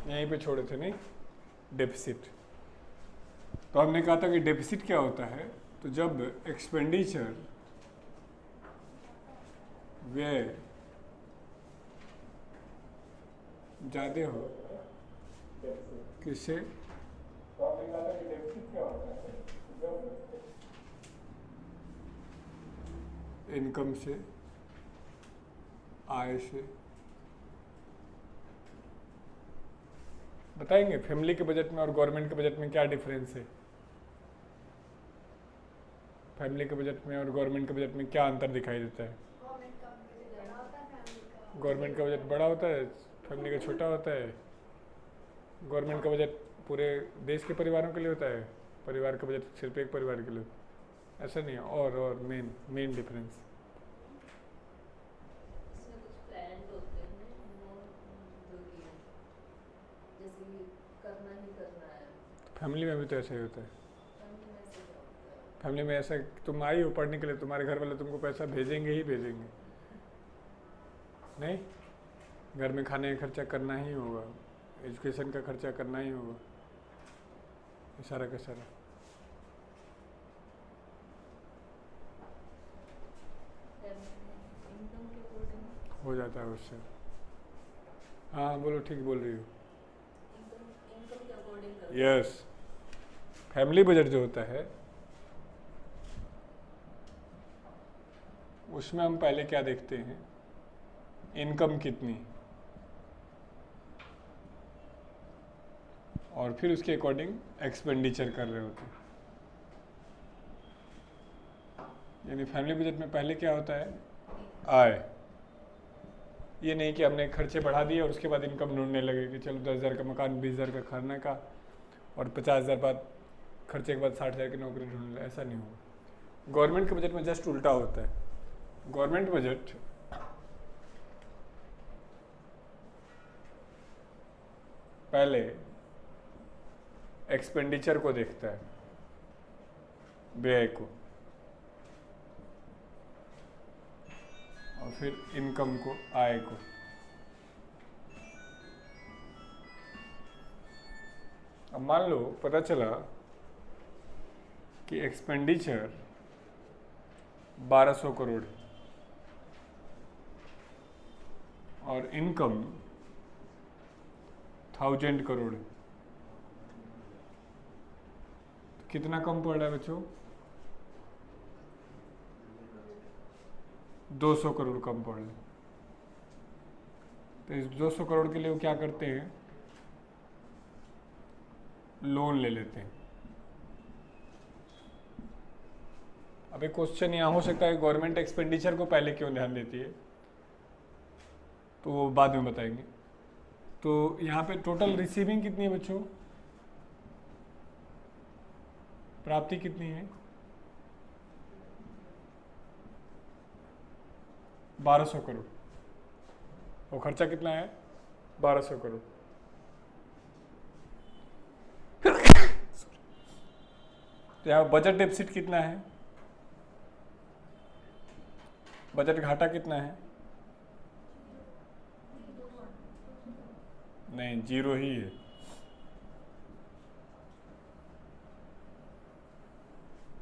यहीं पे छोड़े थे नहीं, डेफिसिट। तो हमने कहा था कि डेफिसिट क्या होता है, तो जब एक्सपेंडिचर व्यय ज़्यादा हो किससे, तो हमने कहा था कि डेफिसिट क्या होता है, जब इनकम से, आय से। बताएंगे फैमिली के बजट में और गवर्नमेंट के बजट में क्या डिफरेंस है, फैमिली के बजट में और गवर्नमेंट के बजट में क्या अंतर दिखाई देता है। गवर्नमेंट का बजट बड़ा होता है, फैमिली का छोटा होता है। गवर्नमेंट का बजट पूरे देश के परिवारों के लिए होता है, परिवार का बजट सिर्फ एक परिवार के लिए, ऐसा नहीं है। और मेन डिफरेंस, फैमिली में भी तो ऐसा ही होता है। फैमिली में ऐसा, तुम आई हो पढ़ने के लिए, तुम्हारे घर वाले तुमको पैसा भेजेंगे ही भेजेंगे, नहीं, घर में खाने का खर्चा करना ही होगा, एजुकेशन का खर्चा करना ही होगा, सारा का सारा। हो जाता है उससे। हाँ बोलो, ठीक बोल रही हो। यस, फैमिली बजट जो होता है उसमें हम पहले क्या देखते हैं, इनकम कितनी, और फिर उसके अकॉर्डिंग एक्सपेंडिचर कर रहे होते हैं। यानी फैमिली बजट में पहले क्या होता है, आय। ये नहीं कि हमने खर्चे बढ़ा दिए और उसके बाद इनकम ढूंढने लगे कि चलो 10,000 का मकान, 20,000 का खाने का, और 50,000 बाद खर्चे के बाद 60,000 की नौकरी ढूंढ ले, ऐसा नहीं होगा। गवर्नमेंट के बजट में जस्ट उल्टा होता है। गवर्नमेंट बजट पहले एक्सपेंडिचर को देखता है, व्यय को, और फिर इनकम को, आय को। अब मान लो पता चला कि एक्सपेंडिचर 1200 करोड़ और इनकम 1000 करोड़, तो कितना कम पड़ रहा है बच्चों, 200 करोड़ कम पड़ रहा है। तो इस 200 करोड़ के लिए वो क्या करते हैं, लोन ले लेते हैं। अब एक क्वेश्चन यहाँ हो सकता है, गवर्नमेंट एक्सपेंडिचर को पहले क्यों ध्यान देती है, तो वो बाद में बताएंगे। तो यहाँ पे टोटल रिसीविंग कितनी है बच्चों, प्राप्ति कितनी है, 1200 करोड़, और खर्चा कितना है, 1200 करोड़। तो यहाँ बजट डेफिसिट कितना है, बजट घाटा कितना है, नहीं, 0 ही है।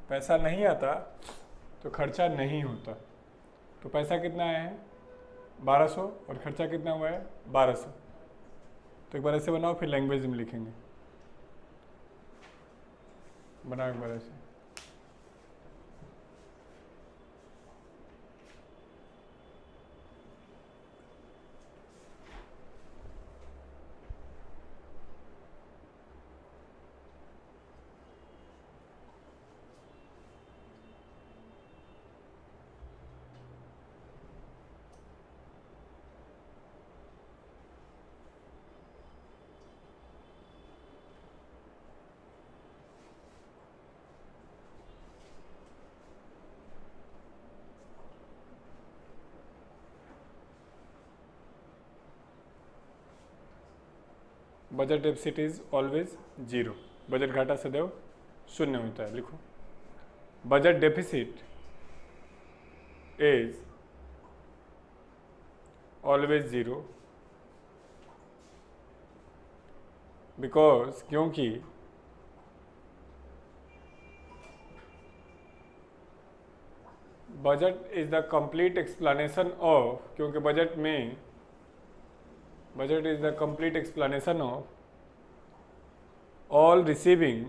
पैसा नहीं आता तो खर्चा नहीं होता। तो पैसा कितना आया है, 1200, और खर्चा कितना हुआ है, 1200। तो एक बार ऐसे बनाओ, फिर लैंग्वेज में लिखेंगे। बनाओ एक बार ऐसे। Budget deficit is always 0, budget घाटा सदैव 0 होता है। लिखो, budget deficit is always 0 because क्योंकि budget is the complete explanation of, क्योंकि budget is the complete explanation of all receiving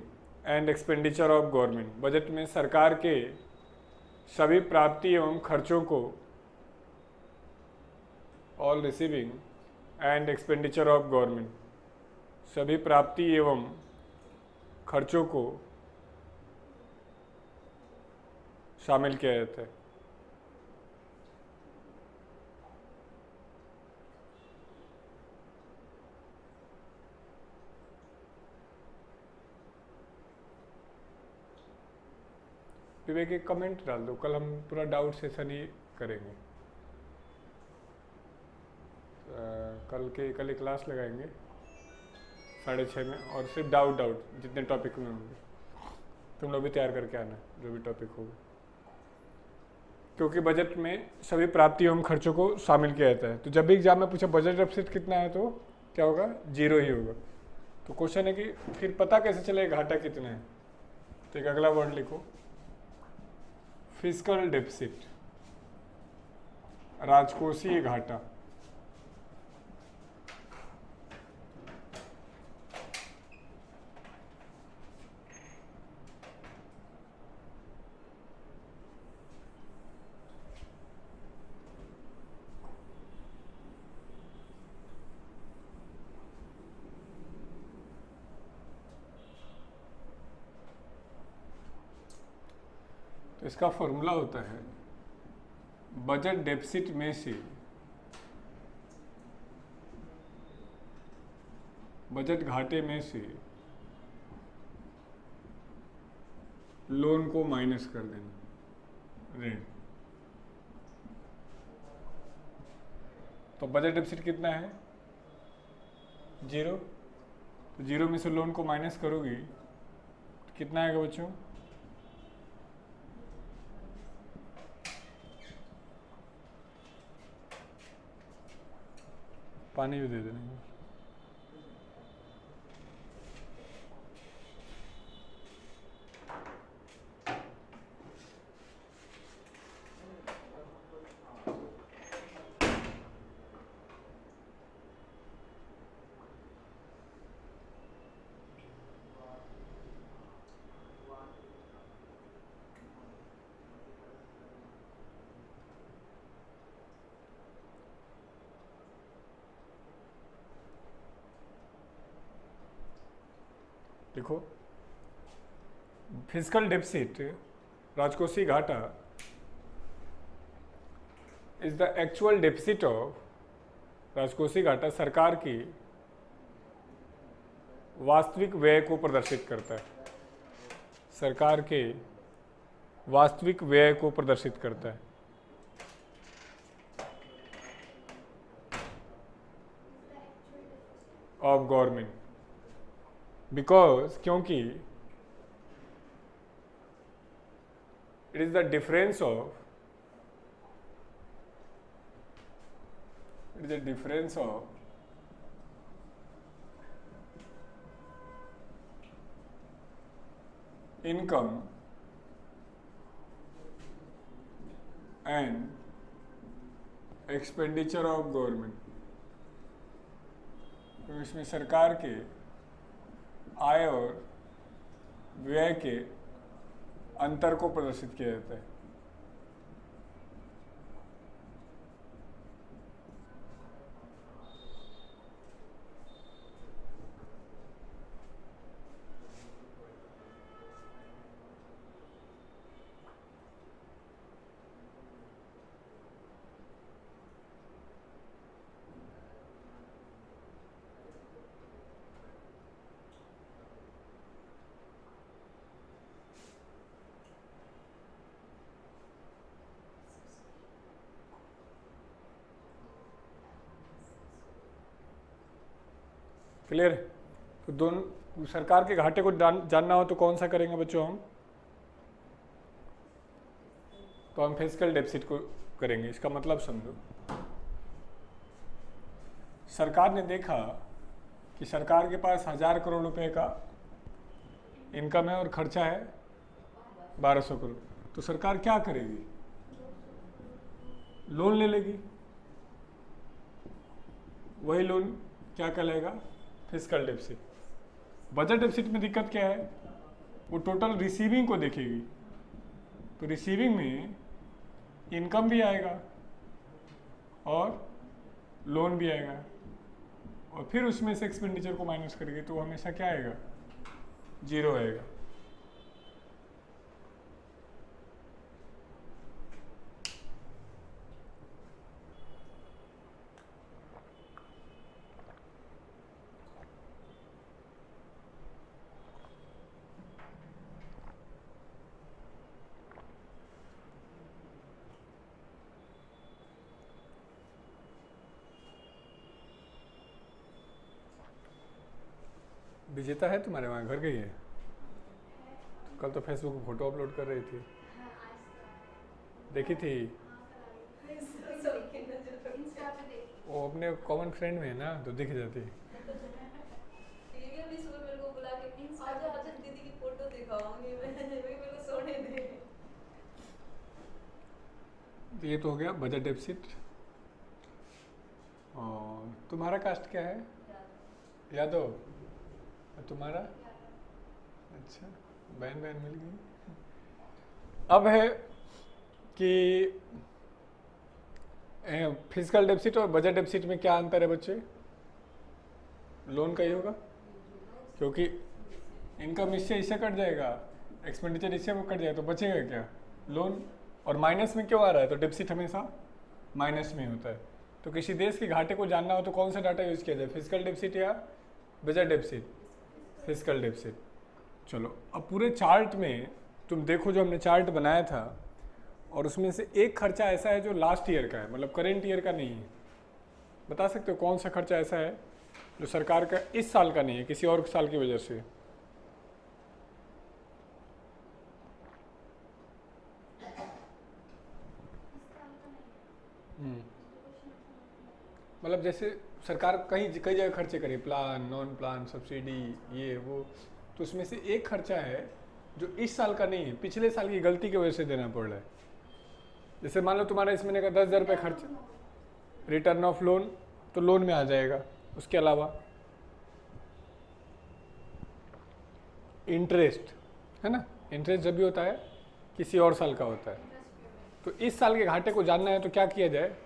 and expenditure of government. Budget में सरकार के सभी प्राप्ति एवं खर्चों को, all receiving and expenditure of government, सभी प्राप्ति एवं खर्चों को शामिल किया जाता है। विवेक एक कमेंट डाल दो, कल हम पूरा डाउट सेशन ही करेंगे। कल एक क्लास लगाएंगे 6:30 में, और सिर्फ डाउट जितने टॉपिक में होंगे तुम लोग भी तैयार करके आना जो भी टॉपिक होगा, क्योंकि बजट में सभी प्राप्ति एवं खर्चों को शामिल किया जाता है। तो जब भी एग्जाम में पूछा बजट डेफिसिट कितना है तो क्या होगा, 0 ही होगा। तो क्वेश्चन है कि फिर पता कैसे चलेगा घाटा कितना है। तो एक अगला वर्ड लिखो, फिस्कल डेफिसिट, राजकोषीय घाटा। तो इसका फॉर्मूला होता है बजट डेफिसिट में से बजट घाटे में से लोन को माइनस कर देना, ऋण। तो बजट डेफिसिट कितना है, 0। तो 0 में से लोन को माइनस करोगी तो कितना आएगा बच्चों, पानी भी दे देंगे। देखो, फिस्कल डेफिसिट, राजकोषीय घाटा, is the actual deficit of, राजकोषीय घाटा सरकार की वास्तविक व्यय को प्रदर्शित करता है। सरकार के वास्तविक व्यय को प्रदर्शित करता है। ऑफ गवर्नमेंट, बिकॉज क्योंकि it is the difference of, it is the difference of income and expenditure of government. तो इसमें सरकार के आय और व्यय के अंतर को प्रदर्शित किया जाता है। क्लियर है? तो दोनों सरकार के घाटे को जानना हो तो कौन सा करेंगे बच्चों हम? तो हम फिस्कल डेफिसिट को करेंगे। इसका मतलब समझो, सरकार ने देखा कि सरकार के पास 1000 करोड़ रुपए का इनकम है और खर्चा है 1200 करोड़, तो सरकार क्या करेगी? लोन ले लेगी। वही लोन क्या कहलाएगा? Fiscal deficit. बजट डेफिसिट में दिक्कत क्या है? वो टोटल रिसीविंग को देखेगी, तो रिसीविंग में इनकम भी आएगा और लोन भी आएगा, और फिर उसमें से एक्सपेंडिचर को माइनस करेगी, तो हमेशा क्या आएगा? जीरो आएगा। विजेता है तुम्हारे वहाँ, घर गई है? कल तो फेसबुक पे फोटो अपलोड कर रही थी, देखी थी। वो अपने कॉमन फ्रेंड में है ना, तो दिख जाती है। तो ये तो हो गया बजट डेफिसिट। और तुम्हारा कास्ट क्या है? यादव। तुम्हारा? अच्छा, बहन बहन मिल गई। अब है कि फिजिकल डेफिसिट और बजट डेफिसिट में क्या अंतर है बच्चे? लोन का ही होगा, क्योंकि इनकम इससे कट जाएगा, एक्सपेंडिचर इससे कट जाएगा, तो बचेगा क्या? लोन। और माइनस में क्यों आ रहा है? तो डेफिसिट हमेशा माइनस में होता है। तो किसी देश के घाटे को जानना हो तो कौन सा डाटा यूज़ किया जाए, फिजिकल डेफिसिट या बजट डेफिसिट? Physical deficit. चलो, अब पूरे चार्ट में तुम देखो, जो हमने चार्ट बनाया था, और उसमें से एक खर्चा ऐसा है जो लास्ट ईयर का है, मतलब करेंट ईयर का नहीं है। बता सकते हो कौन सा खर्चा ऐसा है जो सरकार का इस साल का नहीं है, किसी और साल की वजह से? मतलब जैसे सरकार कई जगह खर्चे करे, प्लान, नॉन प्लान, सब्सिडी, ये वो, तो उसमें से एक खर्चा है जो इस साल का नहीं है, पिछले साल की गलती की वजह से देना पड़ रहा है। जैसे मान लो तुम्हारा इस महीने का 10,000 रुपये खर्च, रिटर्न ऑफ लोन, तो लोन में आ जाएगा। उसके अलावा इंटरेस्ट है ना, इंटरेस्ट जब भी होता है किसी और साल का होता है। तो इस साल के घाटे को जानना है तो क्या किया जाए?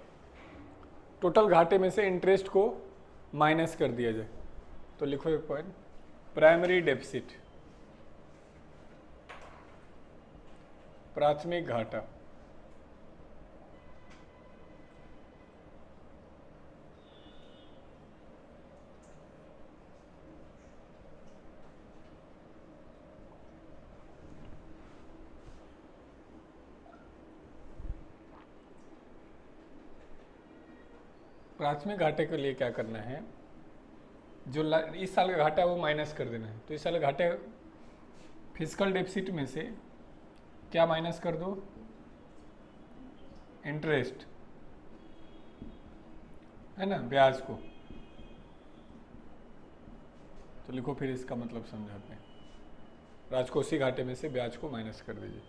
टोटल घाटे में से इंटरेस्ट को माइनस कर दिया जाए। तो लिखो एक पॉइंट, प्राइमरी डेफिसिट, प्राथमिक घाटा। प्राथमिक घाटे के लिए क्या करना है? जो इस साल का घाटा है वो माइनस कर देना है। तो इस साल का घाटे फिजिकल डेफिसिट में से क्या माइनस कर दो? इंटरेस्ट, है ना, ब्याज को। तो लिखो फिर इसका मतलब समझाते हैं। राजकोषीय घाटे में से ब्याज को माइनस कर दीजिए।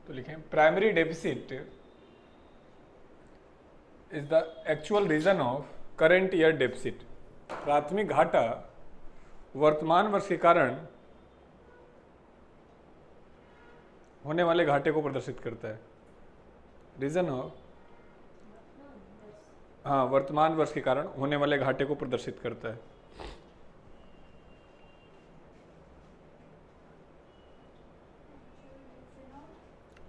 तो लिखें primary deficit is the actual reason of current year deficit. प्राथमिक घाटा वर्तमान वर्ष के कारण होने वाले घाटे को प्रदर्शित करता है। रीजन ऑफ, हाँ, वर्तमान वर्ष के कारण होने वाले घाटे को प्रदर्शित करता है।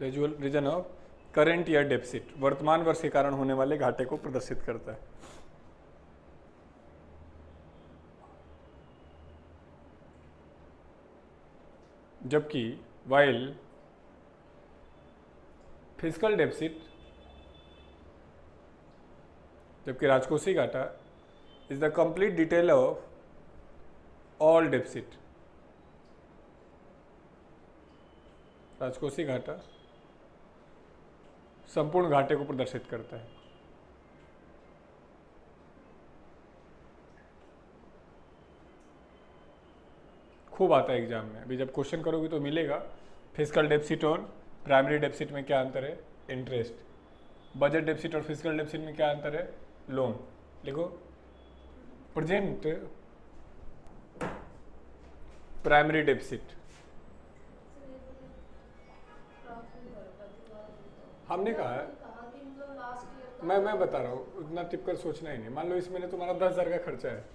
Reason of current year deficit वर्तमान वर्ष के कारण होने वाले घाटे को प्रदर्शित करता है। जबकि वाइल फिजिकल डेफिसिट, जबकि राजकोषीय घाटा is the complete detail of all deficit. राजकोषीय घाटा संपूर्ण घाटे को प्रदर्शित करता है। खूब आता है एग्जाम में। अभी जब क्वेश्चन करोगे तो मिलेगा, फिजिकल डेफिसिट और प्राइमरी डेफिसिट में क्या अंतर है, इंटरेस्ट। बजट डेफिसिट और फिजिकल डेफिसिट में क्या अंतर है, लोन। लिखो प्रेजेंट प्राइमरी डेफिसिट। हमने कहा है, मैं बता रहा हूँ, उतना टिप कर सोचना ही नहीं। मान लो इसमें तुम्हारा 10,000 का खर्चा है,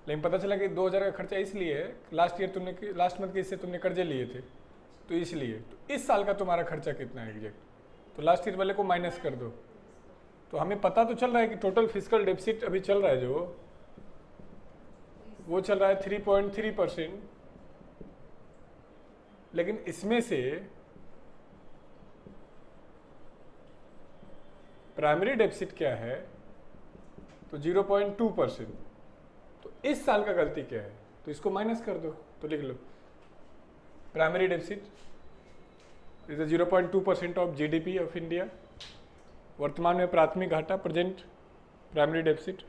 लेकिन पता चला कि 2,000 का खर्चा इसलिए है, लास्ट मंथ के इससे तुमने कर्जे लिए थे, तो इसलिए तो इस साल का तुम्हारा खर्चा कितना है एग्जैक्ट, तो लास्ट ईयर वाले को माइनस कर दो। तो हमें पता तो चल रहा है कि टोटल फिजिकल डेफिसिट अभी चल रहा है जो वो चल रहा है 3.3%, लेकिन इसमें से प्राइमरी डेफिसिट क्या है, तो 0.2%। तो इस साल का गलती क्या है, तो इसको माइनस कर दो। तो लिख लो primary deficit is 0.2% of GDP of India. वर्तमान में प्राथमिक घाटा, प्रेजेंट प्राइमरी डेफिसिट,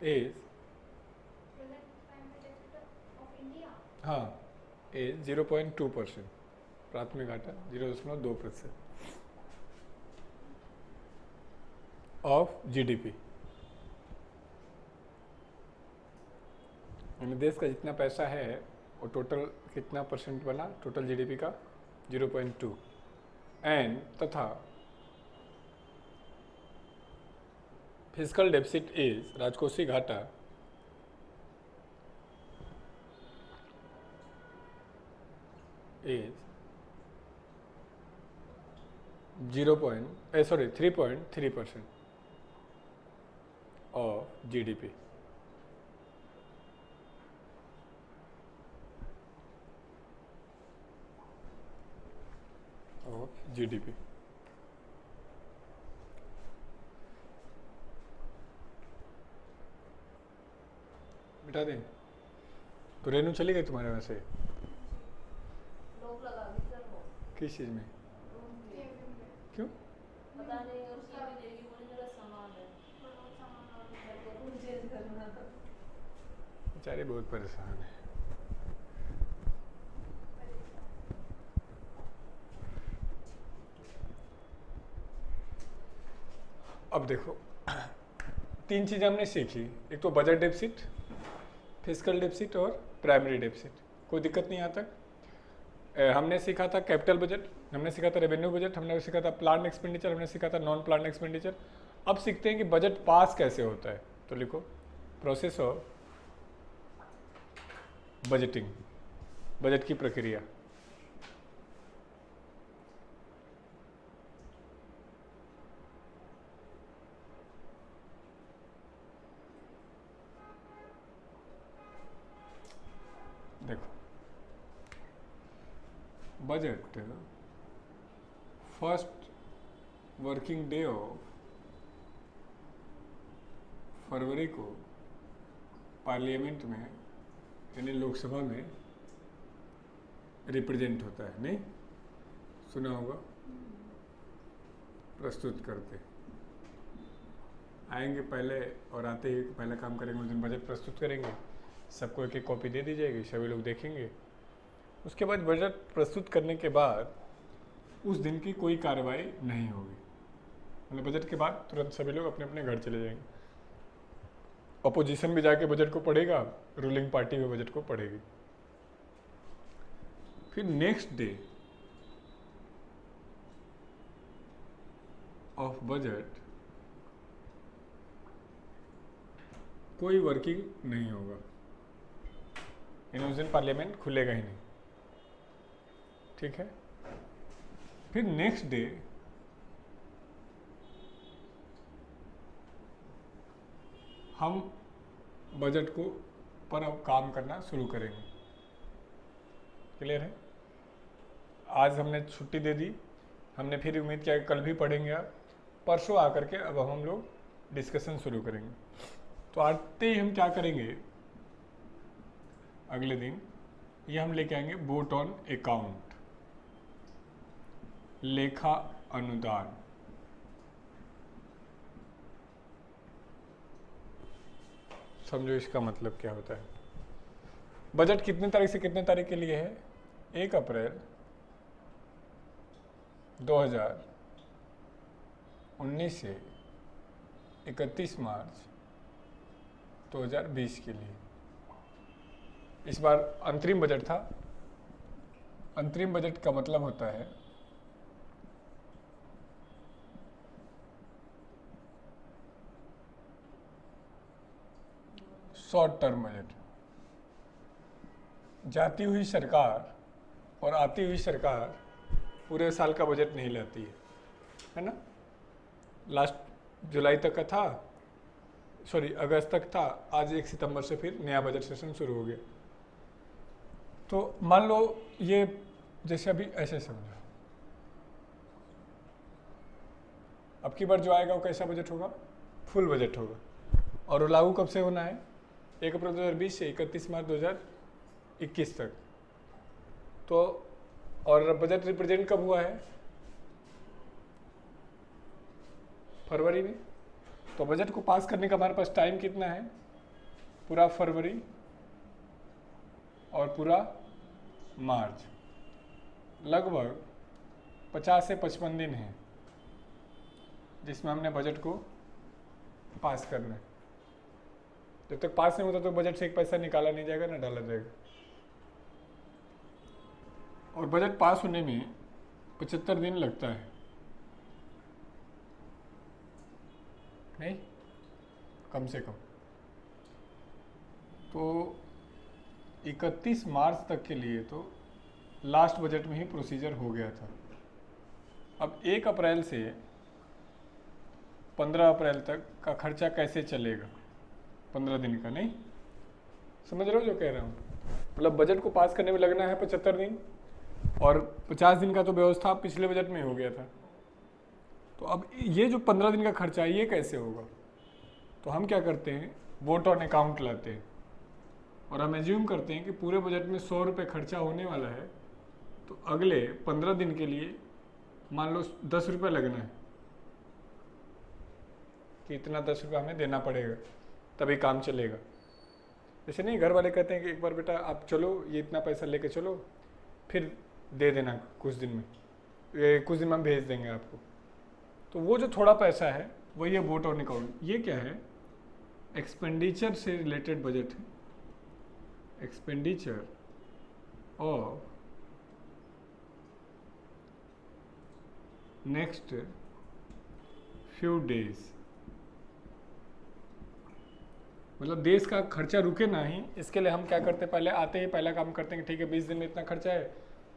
इज हाँ इज 0.2%। प्राथमिक घाटा 0.2% ऑफ जीडीपी। यानी देश का जितना पैसा है वो टोटल कितना परसेंट बना, टोटल जीडीपी का 0.2। एंड तथा फिजिकल डेफिसिट इज, राजकोषीय घाटा इज 3.3% ऑफ जीडीपी। जीडीपी बिठा दें तो रेनू चली गई तुम्हारे वैसे किस चीज में, क्यों पता नहीं, और उसकी भी देगी, बोले मेरा सामान है, बेचारे बहुत परेशान है। अब देखो 3 चीज़ें हमने सीखी, एक तो बजट डेफिसिट, फिजिकल डेफिसिट और प्राइमरी डेफिसिट। कोई दिक्कत नहीं आता। हमने सीखा था कैपिटल बजट, हमने सीखा था रेवेन्यू बजट, हमने सीखा था प्लान एक्सपेंडिचर, हमने सीखा था नॉन प्लान एक्सपेंडिचर। अब सीखते हैं कि बजट पास कैसे होता है। तो लिखो प्रोसेस ऑफ बजटिंग, बजट की प्रक्रिया। देखो budget first working day of February को पार्लियामेंट में यानी लोकसभा में रिप्रेजेंट होता है, नहीं सुना होगा, प्रस्तुत करते आएंगे पहले और आते ही पहला काम करेंगे उस दिन बजट प्रस्तुत करेंगे, सबको एक एक कॉपी दे दी जाएगी, सभी लोग देखेंगे। उसके बाद बजट प्रस्तुत करने के बाद उस दिन की कोई कार्रवाई नहीं होगी, मतलब बजट के बाद तुरंत सभी लोग अपने अपने घर चले जाएंगे। अपोजिशन भी जाके बजट को पढ़ेगा, रूलिंग पार्टी भी बजट को पढ़ेगी। फिर नेक्स्ट डे ऑफ बजट कोई वर्किंग नहीं होगा, यानी उस दिन पार्लियामेंट खुलेगा ही नहीं, ठीक है। फिर नेक्स्ट डे हम बजट को पर अब काम करना शुरू करेंगे। क्लियर है? आज हमने छुट्टी दे दी, हमने फिर उम्मीद किया कि कल भी पढ़ेंगे, आप परसों आकर के अब हम लोग डिस्कशन शुरू करेंगे। तो आते ही हम क्या करेंगे, अगले दिन ये हम लेके आएंगे वोट ऑन अकाउंट, लेखा अनुदान। समझो इसका मतलब क्या होता है। बजट कितने तारीख से कितने तारीख के लिए है? 1 अप्रैल 2019 से 31 मार्च 2020 के लिए। इस बार अंतरिम बजट था। अंतरिम बजट का मतलब होता है शॉर्ट टर्म बजट। जाती हुई सरकार और आती हुई सरकार पूरे साल का बजट नहीं लाती है ना। लास्ट जुलाई तक का था, सॉरी अगस्त तक था, आज 1 सितंबर से फिर नया बजट सेशन शुरू हो गया। तो मान लो ये जैसे अभी ऐसे समझो, अब की बार जो आएगा वो कैसा बजट होगा? फुल बजट होगा। और वो लागू कब से होना है? 1 अप्रैल 2020 से 31 मार्च 2021 तक। तो और बजट रिप्रेजेंट कब हुआ है? फरवरी में। तो बजट को पास करने का हमारे पास टाइम कितना है? पूरा फरवरी और पूरा मार्च, लगभग 50 से 55 दिन है जिसमें हमने बजट को पास करना है। जब तक पास नहीं होता तो बजट से एक पैसा निकाला नहीं जाएगा ना डाला जाएगा। और बजट पास होने में 75 दिन लगता है, नहीं कम से कम। तो 31 मार्च तक के लिए तो लास्ट बजट में ही प्रोसीजर हो गया था। अब 1 अप्रैल से 15 अप्रैल तक का खर्चा कैसे चलेगा? 15 दिन का, नहीं समझ रहे हो जो कह रहा हूँ? मतलब बजट को पास करने में लगना है 75 दिन और 50 दिन का तो व्यवस्था पिछले बजट में हो गया था। तो अब ये जो 15 दिन का खर्चा है ये कैसे होगा? तो हम क्या करते हैं, वोट ऑन अकाउंट लाते हैं और हम एज्यूम करते हैं कि पूरे बजट में 100 रुपये खर्चा होने वाला है, तो अगले 15 दिन के लिए मान लो 10 रुपये लगना है कि इतना 10 रुपये हमें देना पड़ेगा तभी काम चलेगा। जैसे नहीं घर वाले कहते हैं कि एक बार बेटा आप चलो, ये इतना पैसा लेके चलो, फिर दे देना कुछ दिन में, ये कुछ दिन में हम भेज देंगे आपको। तो वो जो थोड़ा पैसा है वो ये वोट ऑन अकाउंट, ये क्या है? एक्सपेंडिचर से रिलेटेड बजट है। Expenditure of next few days, मतलब देश का खर्चा रुके ना ही, इसके लिए हम क्या करते हैं, पहले आते ही पहला काम करते हैं कि ठीक है 20 दिन में इतना खर्चा है,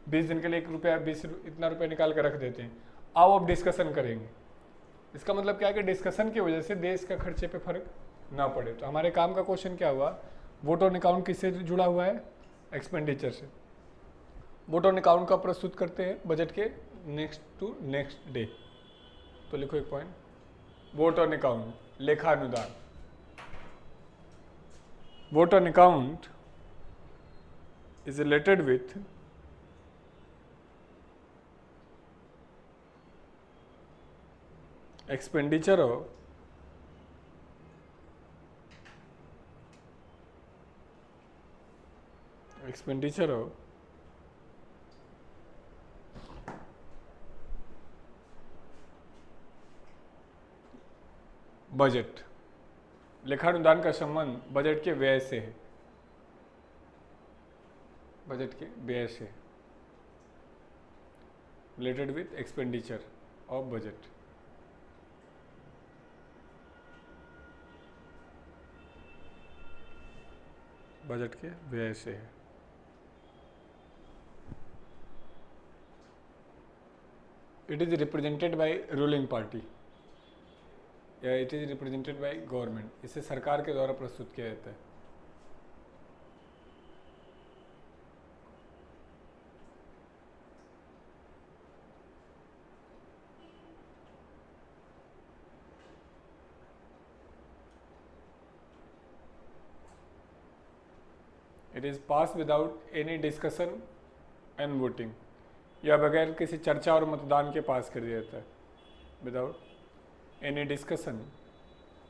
20 दिन के लिए 1 रुपया 20 इतना रुपया निकाल कर रख देते हैं, आओ अब डिस्कशन करेंगे। इसका मतलब क्या है कि डिस्कशन की वजह से देश का खर्चे पे फर्क ना पड़े। तो हमारे काम का क्वेश्चन क्या हुआ? वोट ऑन अकाउंट किससे जुड़ा हुआ है? एक्सपेंडिचर से। वोट ऑन अकाउंट का प्रस्तुत करते हैं बजट के नेक्स्ट टू नेक्स्ट डे। तो लिखो एक पॉइंट, वोट ऑन अकाउंट लेखा अनुदान। Vote on account is related with expenditure of budget. लेखानुदान का संबंध बजट के व्यय से है, बजट के व्यय से, related with expenditure of budget. Budget के व्यय से है। It is represented by ruling party या it is represented by government, इसे सरकार के द्वारा प्रस्तुत किया जाता है। It is pass without any discussion and voting, या बगैर किसी चर्चा और मतदान के पास कर दिया जाता है, without any discussion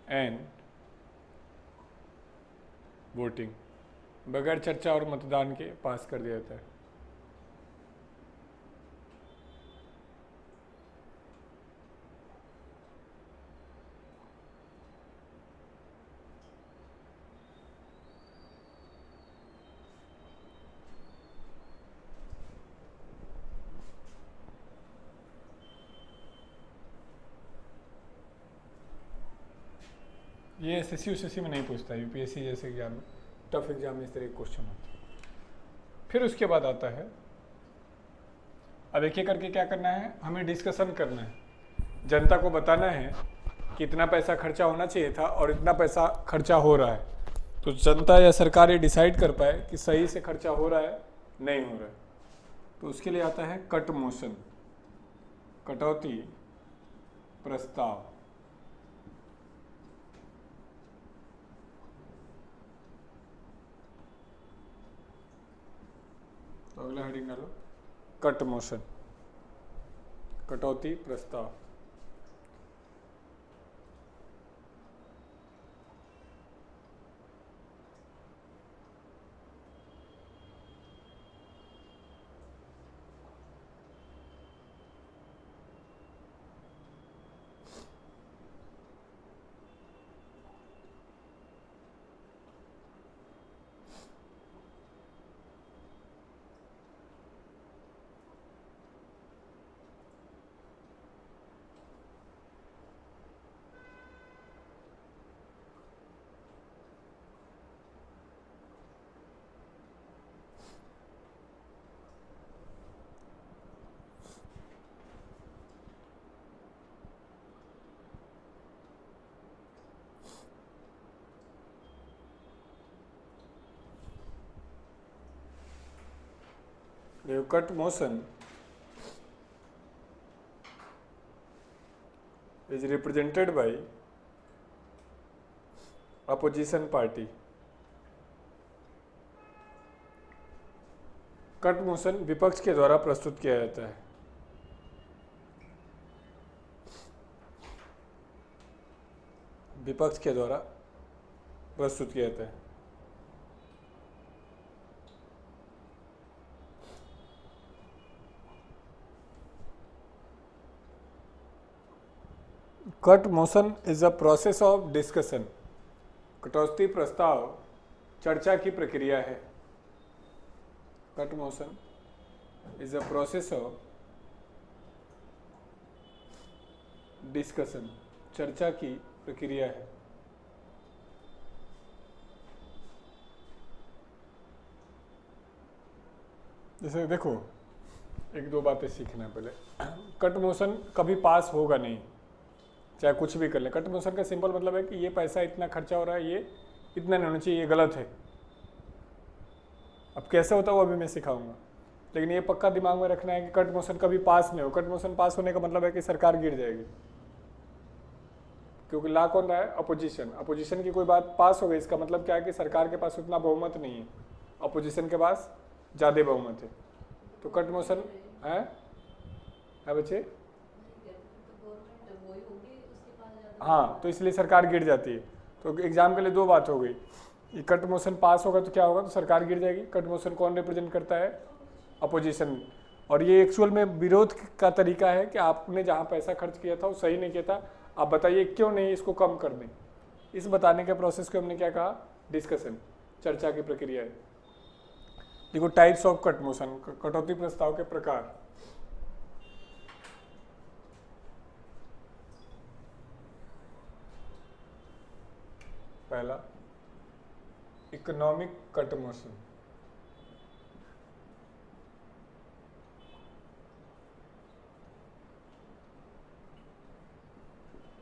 and voting, बगैर चर्चा और मतदान के पास कर दिया जाता है। ये एसएससी यूसीसी में नहीं पूछता, यूपीएससी जैसे एग्जाम में, टफ एग्जाम में इस तरह के क्वेश्चन होते हैं। फिर उसके बाद आता है, अब एक एक करके क्या करना है, हमें डिस्कशन करना है, जनता को बताना है कि इतना पैसा खर्चा होना चाहिए था और इतना पैसा खर्चा हो रहा है। तो जनता या सरकार ये डिसाइड कर पाए कि सही से खर्चा हो रहा है नहीं हो रहा है। तो उसके लिए आता है कट मोशन, कटौती प्रस्ताव। तो अगला हेडिंग डालो, कट मोशन, कटौती प्रस्ताव। The cut motion is represented by opposition party. Cut motion विपक्ष के द्वारा प्रस्तुत किया जाता है। विपक्ष के द्वारा प्रस्तुत किया जाता है। Cut motion is a process of discussion. कटौती प्रस्ताव चर्चा की प्रक्रिया है। Cut motion is a process of discussion, चर्चा की प्रक्रिया है। जैसे देखो, एक दो बातें सीखना है पहले। कट मोशन कभी पास होगा नहीं, चाहे कुछ भी कर ले। कट मोशन का सिंपल मतलब है कि ये पैसा इतना खर्चा हो रहा है, ये इतना नहीं होना चाहिए, ये गलत है। अब कैसे होता है वो अभी मैं सिखाऊंगा, लेकिन ये पक्का दिमाग में रखना है कि कट मोशन कभी पास नहीं हो। कट मोशन पास होने का मतलब है कि सरकार गिर जाएगी, क्योंकि ला कौन रहा है, अपोजिशन। अपोजिशन की कोई बात पास हो गई, इसका मतलब क्या है कि सरकार के पास उतना बहुमत नहीं है, अपोजिशन के पास ज़्यादा बहुमत है। तो कट मोशन है बच्चे, हाँ, तो इसलिए सरकार गिर जाती है। तो एग्जाम के लिए दो बात हो गई, ये कट मोशन पास होगा तो क्या होगा, तो सरकार गिर जाएगी। कट मोशन कौन रिप्रेजेंट करता है, अपोजिशन। और ये एक्चुअल में विरोध का तरीका है कि आपने जहाँ पैसा खर्च किया था वो सही नहीं किया था, आप बताइए क्यों नहीं इसको कम कर दें। इस बताने के प्रोसेस को हमने क्या कहा, डिस्कशन, चर्चा की प्रक्रिया है। देखो टाइप्स ऑफ कट मोशन, कटौती प्रस्ताव के प्रकार। पहला, इकोनॉमिक कट मोशन।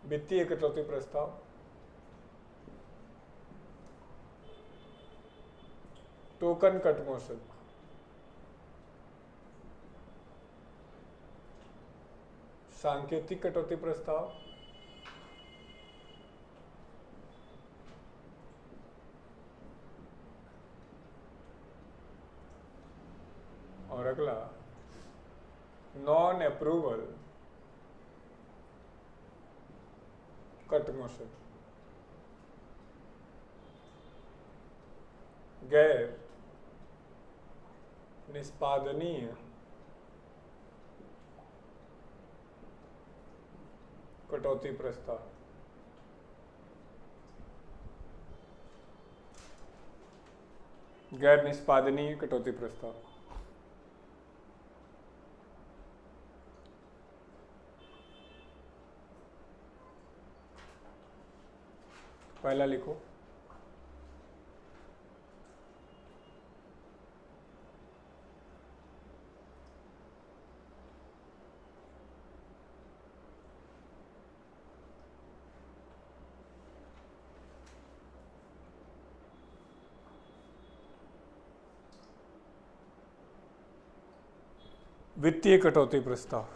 वित्तीय कटौती प्रस्ताव। Token cut motion. सांकेतिक कटौती प्रस्ताव। और अगला, नॉन अप्रूवल कट मोशन। गैर निष्पादनीय कटौती प्रस्ताव। गैर निष्पादनीय कटौती प्रस्ताव। पहला लिखो, वित्तीय कटौती प्रस्ताव,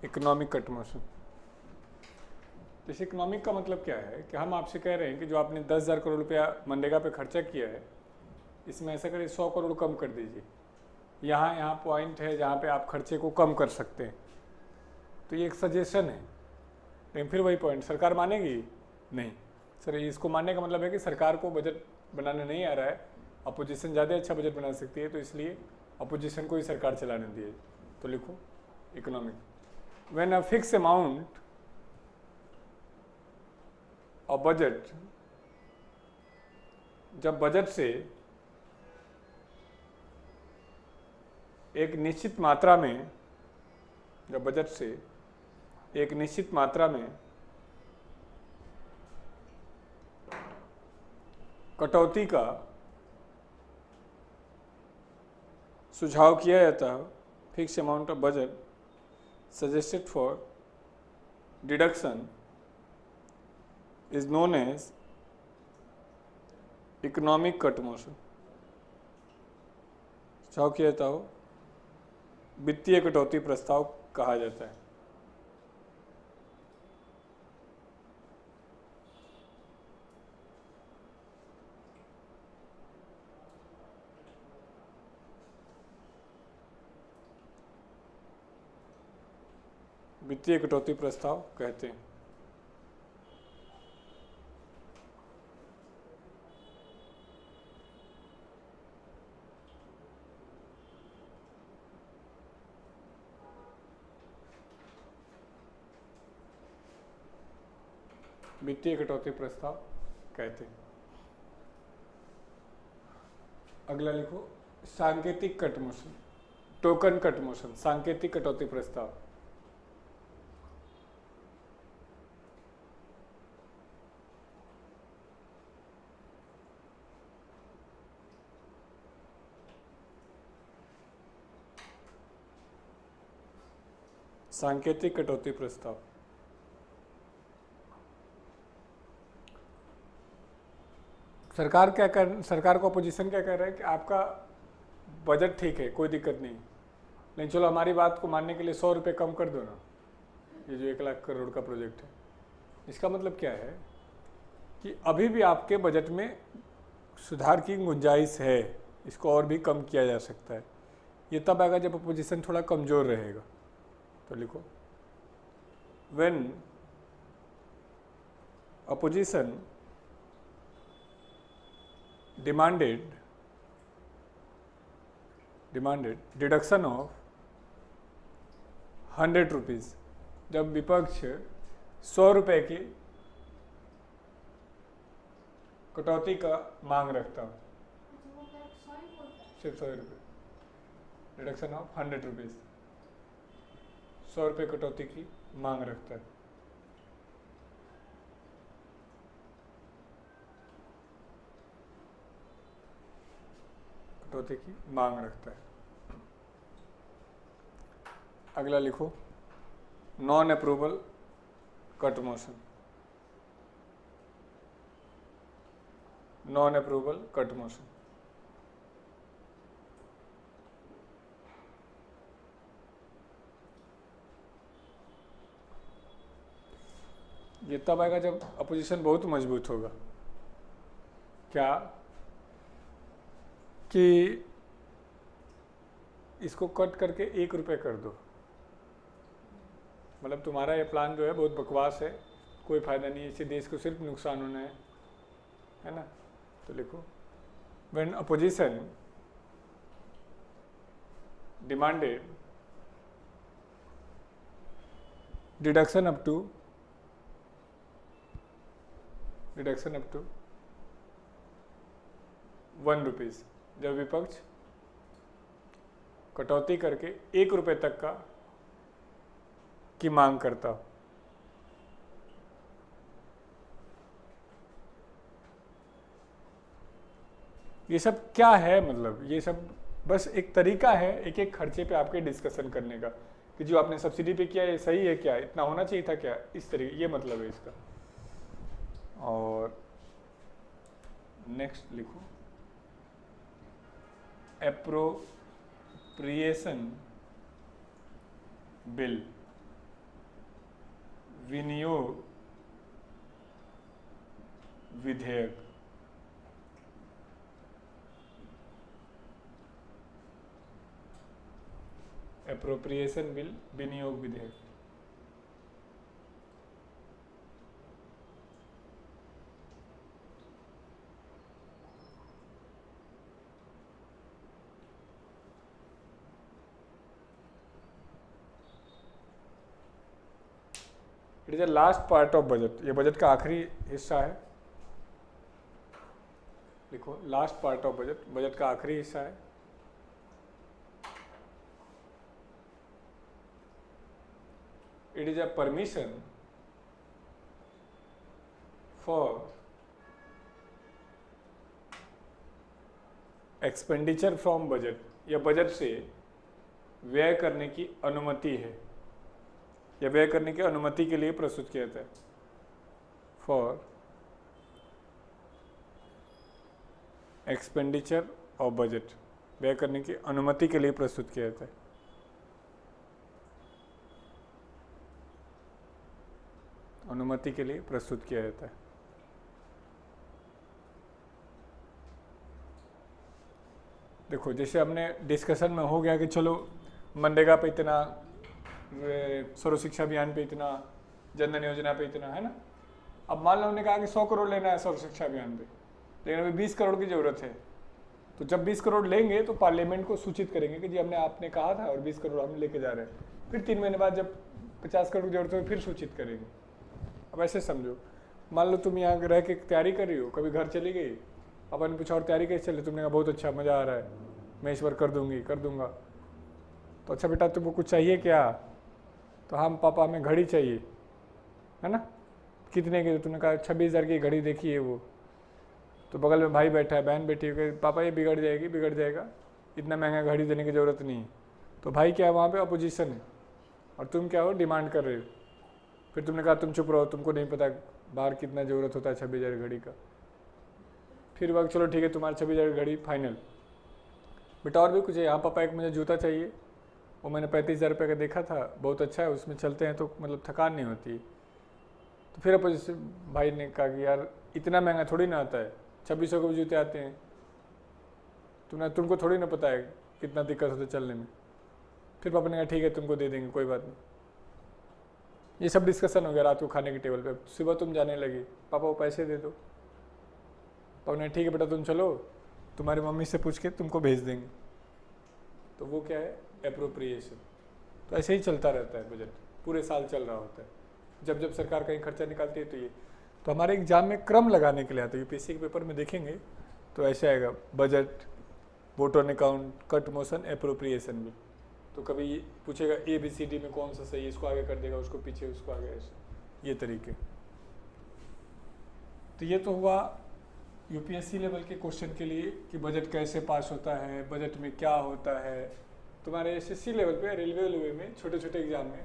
इकोनॉमिक कट मोशन। इस इकोनॉमिक का मतलब क्या है कि हम आपसे कह रहे हैं कि जो आपने 10,000 करोड़ रुपया मनरेगा पे खर्चा किया है, इसमें ऐसा करिए 100 करोड़ कम कर दीजिए। यहाँ पॉइंट है जहाँ पे आप खर्चे को कम कर सकते हैं। तो ये एक सजेशन है, लेकिन फिर वही पॉइंट, सरकार मानेगी नहीं। सर इसको मानने का मतलब है कि सरकार को बजट बनाने नहीं आ रहा है, अपोजिशन ज़्यादा अच्छा बजट बना सकती है, तो इसलिए अपोजिशन को ही सरकार चलाने दिए। तो लिखो economic, when a fix amount of budget, जब बजट से एक निश्चित मात्रा में, जब बजट से एक निश्चित मात्रा में कटौती का सुझाव किया जाता है, fix amount of budget suggested for deduction is known as economic cut motion. सुझाव किया जाता हो वित्तीय कटौती प्रस्ताव कहा जाता है। वित्तीय कटौती प्रस्ताव कहते हैं। वित्तीय कटौती प्रस्ताव कहते हैं। अगला लिखो सांकेतिक cut motion, token cut motion, सांकेतिक कटौती प्रस्ताव। सांकेतिक कटौती प्रस्ताव। सरकार को अपोजिशन क्या कह रहा है कि आपका बजट ठीक है, कोई दिक्कत नहीं, लेकिन चलो हमारी बात को मानने के लिए 100 रुपये कम कर दो ना, ये जो 1 लाख करोड़ का प्रोजेक्ट है। इसका मतलब क्या है कि अभी भी आपके बजट में सुधार की गुंजाइश है, इसको और भी कम किया जा सकता है। ये तब आएगा जब अपोजिशन थोड़ा कमज़ोर रहेगा। तो लिखो when opposition demanded deduction of 100 rupees, जब विपक्ष 100 रुपये की कटौती का मांग रखता हो, सिर्फ 100 रुपये, डिडक्शन ऑफ 100 रुपीज़, 100 रुपये कटौती की मांग रखता है। कटौती की मांग रखता है। अगला लिखो non approval cut motion, non approval cut motion. ये तब आएगा जब अपोजिशन बहुत मजबूत होगा। क्या कि इसको कट करके 1 रुपये कर दो, मतलब तुम्हारा ये प्लान जो है बहुत बकवास है, कोई फ़ायदा नहीं है, इससे देश को सिर्फ नुकसान होना है ना। तो लिखो when opposition demanded deduction up to 1 rupees, जब विपक्ष कटौती करके 1 रुपये तक का की मांग करता। ये सब क्या है, मतलब ये सब बस एक तरीका है एक एक खर्चे पे आपके डिस्कशन करने का कि जो आपने सब्सिडी पे किया ये सही है क्या, इतना होना चाहिए था क्या, इस तरीके, ये मतलब है इसका। और नेक्स्ट लिखो एप्रोप्रिएशन बिल, विनियोग विधेयक। एप्रोप्रिएशन बिल, विनियोग विधेयक। It is the last part of budget, ये बजट का आखिरी हिस्सा है। लिखो last part of budget, budget का आखिरी हिस्सा है। It is a permission for expenditure from budget, या बजट से व्यय करने की अनुमति है, या व्यय करने की अनुमति के लिए प्रस्तुत किया जाता है। फॉर एक्सपेंडिचर ऑफ बजट, व्यय करने की अनुमति के लिए प्रस्तुत किया जाता है। अनुमति के लिए प्रस्तुत किया जाता है। देखो जैसे हमने डिस्कशन में हो गया कि चलो मनरेगा पे इतना, सर्व शिक्षा अभियान पे इतना, जनधन योजना पे इतना, है ना। अब मान लो हमने कहा कि 100 करोड़ लेना है सर्व शिक्षा अभियान पे, लेकिन अभी 20 करोड़ की जरूरत है। तो जब 20 करोड़ लेंगे तो पार्लियामेंट को सूचित करेंगे कि जी हमने आपने कहा था और 20 करोड़ हम लेके जा रहे हैं। फिर 3 महीने बाद जब 50 करोड़ की जरूरत हो फिर सूचित करेंगे। अब ऐसे समझो, मान लो तुम यहाँ रह के तैयारी कर रही हो, कभी घर चली गई, अपन पूछा और तैयारी कैसे चले, तुमने कहा बहुत अच्छा, मज़ा आ रहा है, मैं इस बार कर दूंगा। तो अच्छा बेटा तुमको कुछ चाहिए क्या, तो हम पापा हमें घड़ी चाहिए, है ना। कितने की, तुमने कहा 26,000 की घड़ी देखी है वो। तो बगल में भाई बैठा है, बहन बैठी है, पापा ये बिगड़ जाएगा, इतना महंगा घड़ी देने की ज़रूरत नहीं है। तो भाई क्या है वहाँ पे अपोजिशन है, और तुम क्या हो, डिमांड कर रहे हो। फिर तुमने कहा तुम चुप रहो, तुमको नहीं पता बाहर कितना ज़रूरत होता है 26,000 घड़ी का। फिर वक्त चलो ठीक है, तुम्हारा 26,000 घड़ी फाइनल। बेटा और भी कुछ है, यहाँ पापा एक मुझे जूता चाहिए, वो मैंने 35,000 रुपये का देखा था, बहुत अच्छा है, उसमें चलते हैं तो मतलब थकान नहीं होती। तो फिर अपोजिशन भाई ने कहा कि यार इतना महंगा थोड़ी ना आता है, 2600 के भी जूते आते हैं, तुमको थोड़ी ना पता है कितना दिक्कत होता है चलने में। फिर पापा ने कहा ठीक है तुमको दे देंगे, कोई बात नहीं। ये सब डिस्कशन हो गया रात को खाने के टेबल पे। सुबह तुम जाने लगी, पापा वो पैसे दे दो। पापा ने ठीक है बेटा तुम चलो, तुम्हारी मम्मी से पूछ के तुमको भेज देंगे। तो वो क्या है, एप्रोप्रिएशन। तो ऐसे ही चलता रहता है बजट, पूरे साल चल रहा होता है। जब जब सरकार कहीं खर्चा निकालती है तो ये, तो हमारे एग्जाम में क्रम लगाने के लिए आता है। यूपीएससी के पेपर में देखेंगे तो ऐसे आएगा, budget, vote on account, cut motion, appropriation bill. तो कभी पूछेगा ABCD में कौन सा सही है, इसको आगे कर देगा, उसको पीछे, उसको आगे, ऐसे ये तरीके। तो ये तो हुआ यूपीएससी लेवल के क्वेश्चन के लिए कि बजट कैसे पास होता है, बजट में क्या होता है। तुम्हारे SSC लेवल पे, रेलवे लेवल में, छोटे छोटे एग्जाम में,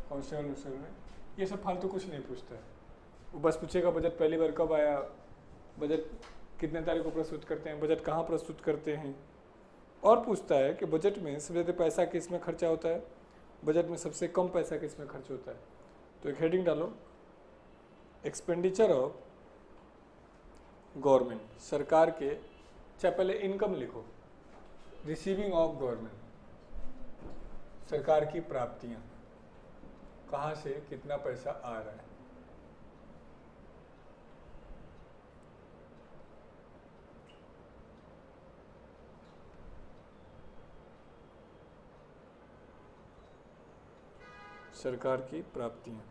कांस्टेबल में ये सब फालतू कुछ नहीं पूछता है। वो बस पूछेगा बजट पहली बार कब आया, बजट कितने तारीख को प्रस्तुत करते हैं, बजट कहाँ प्रस्तुत करते हैं, और पूछता है कि बजट में सबसे ज़्यादा पैसा किस में खर्चा होता है, बजट में सबसे कम पैसा किस में खर्च होता है। तो एक हेडिंग डालो, एक्सपेंडिचर ऑफ गवर्नमेंट, सरकार के, चाहे पहले इनकम लिखो, रिसीविंग ऑफ गवर्नमेंट, सरकार की प्राप्तियां, कहाँ से कितना पैसा आ रहा है। सरकार की प्राप्तियां।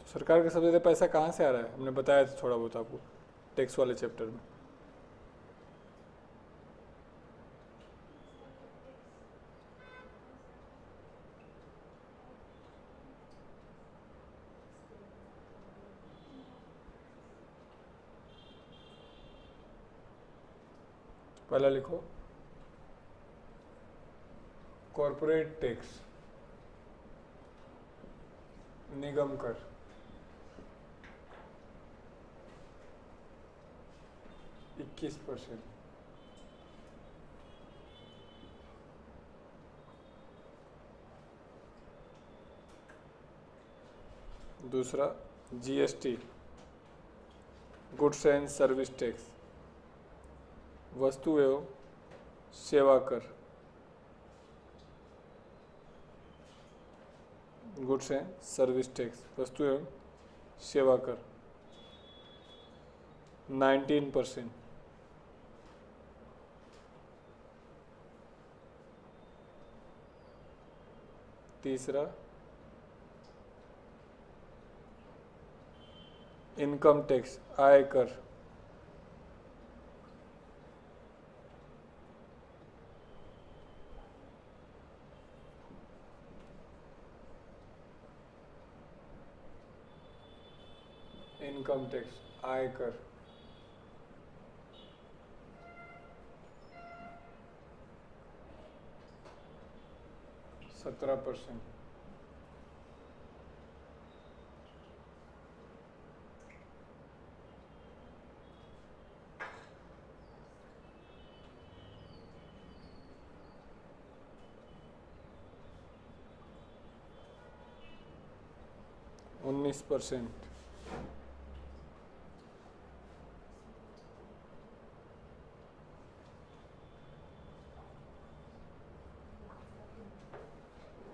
सरकार का सबसे ज़्यादा पैसा कहाँ से आ रहा है? हमने बताया था थोड़ा बहुत आपको टैक्स वाले चैप्टर में। पहला लिखो कॉरपोरेट टैक्स, निगम कर। %21। दूसरा GST, goods and service tax, वस्तु एवं सेवा कर। गुड्स एंड सर्विस टैक्स, वस्तु एवं सेवा कर 19%। तीसरा इनकम टैक्स, आयकर, इनकम टैक्स आयकर 17%। %19।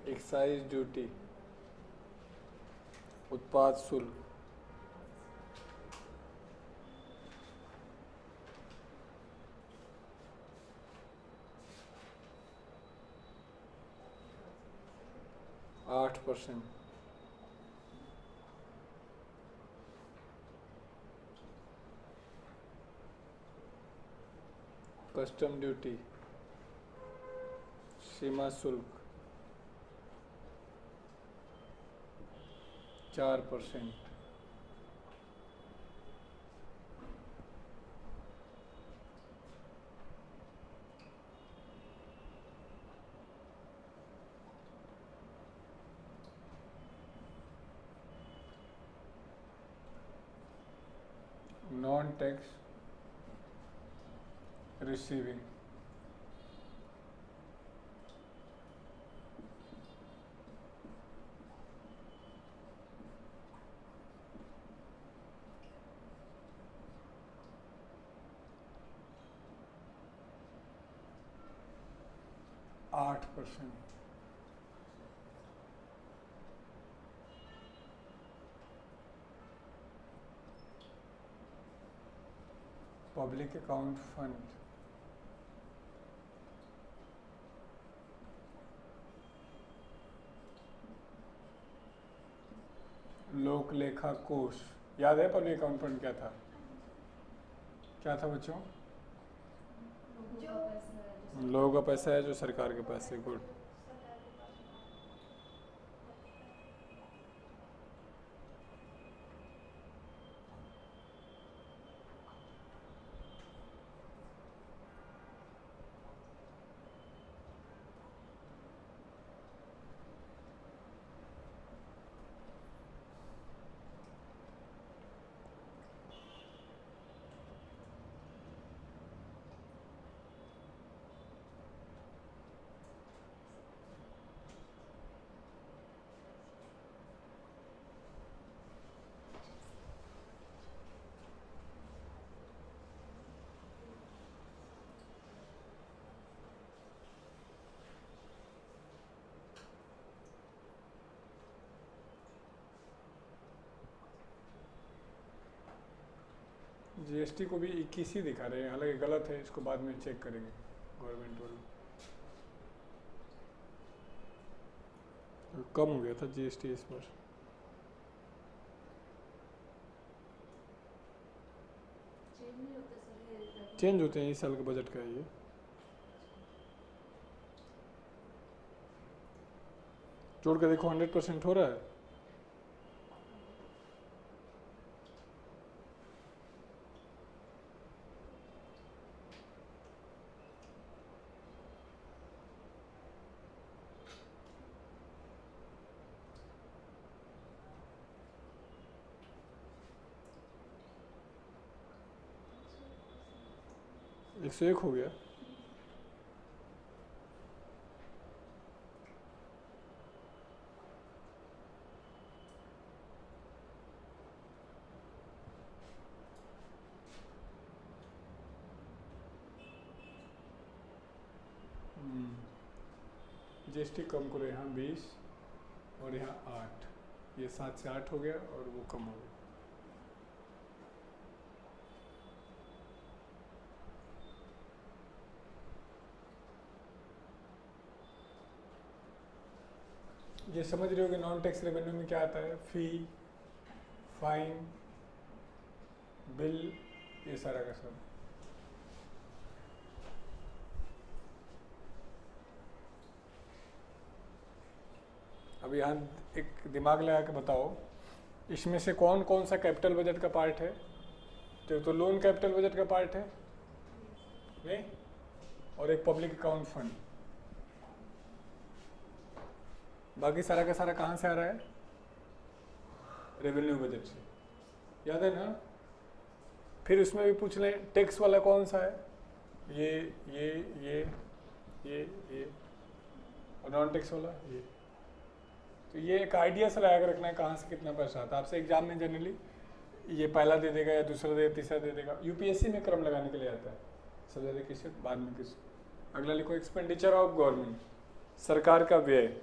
एक्साइज ड्यूटी, उत्पाद शुल्क 8%। कस्टम ड्यूटी, सीमा शुल्क 4%। Non tax receiving 8%। Public account fund लोक लेखा कोष। याद है पब्लिक अकाउंट फंड क्या था? क्या था बच्चों? लोगों का पैसा है जो सरकार के पास है। गुड। जीएसटी को भी 21 ही दिखा रहे हैं, हालांकि गलत है, इसको बाद में चेक करेंगे गवर्नमेंट वालों। कम हो गया था जीएसटी इस बार। चेंज नहीं होते सर ये चेंज होते हैं, इस साल के बजट का है ये। जोड़ के देखो 100% हो रहा है। एक सौ एक हो गया। जीएसटी कम करो, यहाँ 20 और यहाँ 8, ये 7 से 8 हो गया और वो कम हो गया। ये समझ रहे हो कि नॉन टैक्स रेवेन्यू में क्या आता है? फी, फाइन, बिल, ये सारा का सब। अब यहाँ एक दिमाग लगा के बताओ, इसमें से कौन कौन सा कैपिटल बजट का पार्ट है? तो लोन कैपिटल बजट का पार्ट है नहीं, और एक पब्लिक अकाउंट फंड। बाकी सारा का सारा कहाँ से आ रहा है? रेवेन्यू बजट से, याद है ना? फिर उसमें भी पूछ लें टैक्स वाला कौन सा है? ये ये ये ये और नॉन टैक्स वाला ये। तो ये एक आइडिया से लगा कर रखना है कहाँ से कितना पैसा आता है। आपसे एग्जाम में जनरली ये पहला दे देगा या दूसरा दे तीसरा दे देगा। यूपीएससी में क्रम लगाने के लिए आता है, सबसे ज़्यादा किसी बाद में किसी। अगला लिखो एक्सपेंडिचर ऑफ गवर्नमेंट, सरकार का व्यय।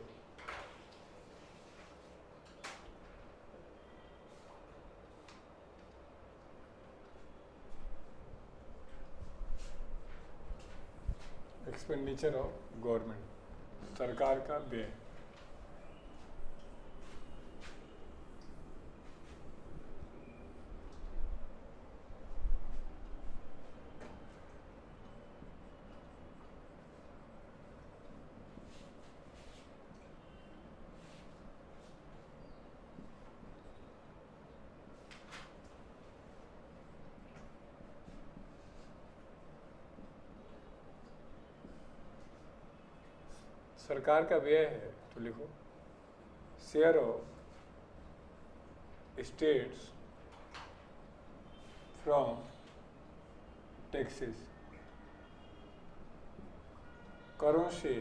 एक्सपेंडिचर ऑफ गवर्नमेंट, सरकार का व्यय। सरकार का व्यय है तो लिखो share of states from taxes, करों से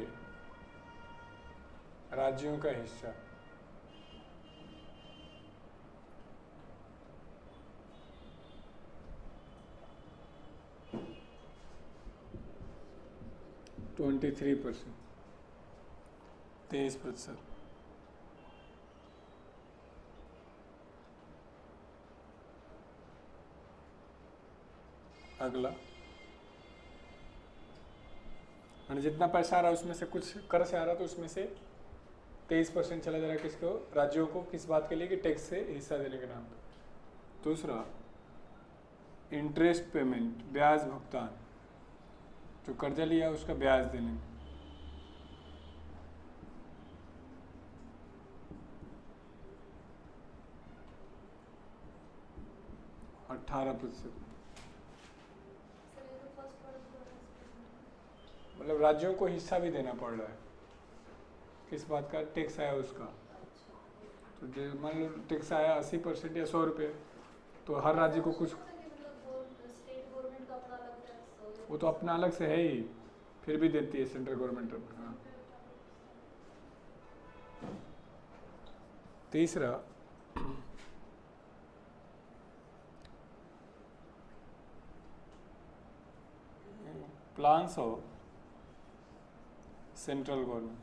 राज्यों का हिस्सा। ट्वेंटी 23%, 23%। अगला, मैंने जितना पैसा आ रहा है उसमें से कुछ कर से आ रहा, तो उसमें से 23% चला जा रहा है किसको? राज्यों को। किस बात के लिए? कि टैक्स से हिस्सा देने के नाम पर। दूसरा, इंटरेस्ट पेमेंट, ब्याज भुगतान, जो कर्जा लिया उसका ब्याज देने में। मतलब राज्यों को हिस्सा भी देना पड़ रहा है। किस बात का? टैक्स आया उसका। तो मान लो टैक्स आया 80% या 100 रुपये, तो हर राज्य को कुछ, वो तो अपना अलग से है ही, फिर भी देती है सेंट्रल गवर्नमेंट। हाँ। तीसरा, प्लान्स ऑफ सेंट्रल गवर्नमेंट,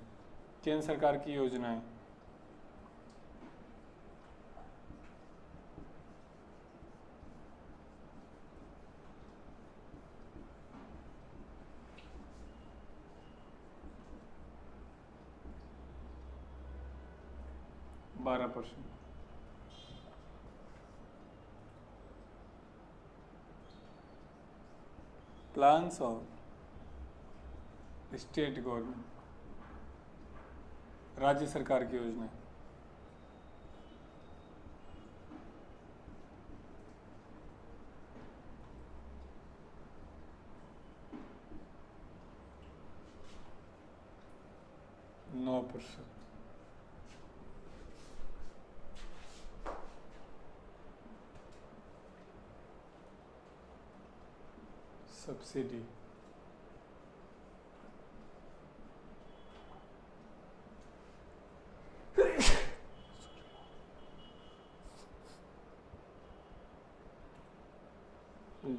केंद्र सरकार की योजनाएं। 12%। प्लान्स ऑफ स्टेट गवर्नमेंट, राज्य सरकार की योजना। नौ %। Subsidy,